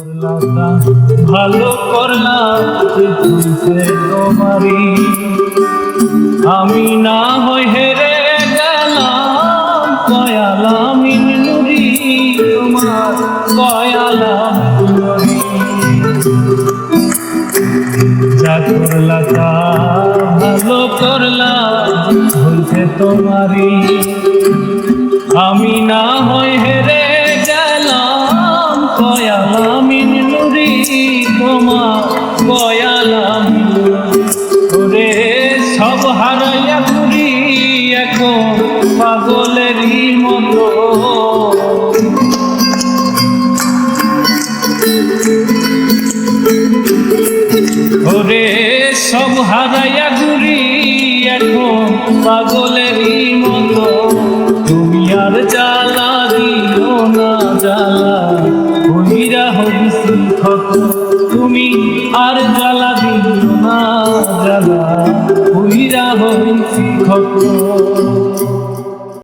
করলাটা ভালো করলাম তোমারি, আমি না হই হেরে গেলাম কয়ালামিন নুরি, তোমার কয়ালামিন নুরি। যা করলাটা ভালো করলাম হইছে তোমারি, আমি না হই হেরে গেলাম কয়ালামিন নুরি, তোমার কয়ালামিন নুরি। ওরে সব হারাইয়া ঘুরি এখন পাগলেরই মতো, ওরে সব হারাইয়া ঘুরি এখন পাগলেরই মতো। তুমি আর জ্বালা দিও না জ্বালা হইরা হইছি ক্ষত, তুমি আর জ্বালা দিও না জ্বালা হইরা হইছি ক্ষত।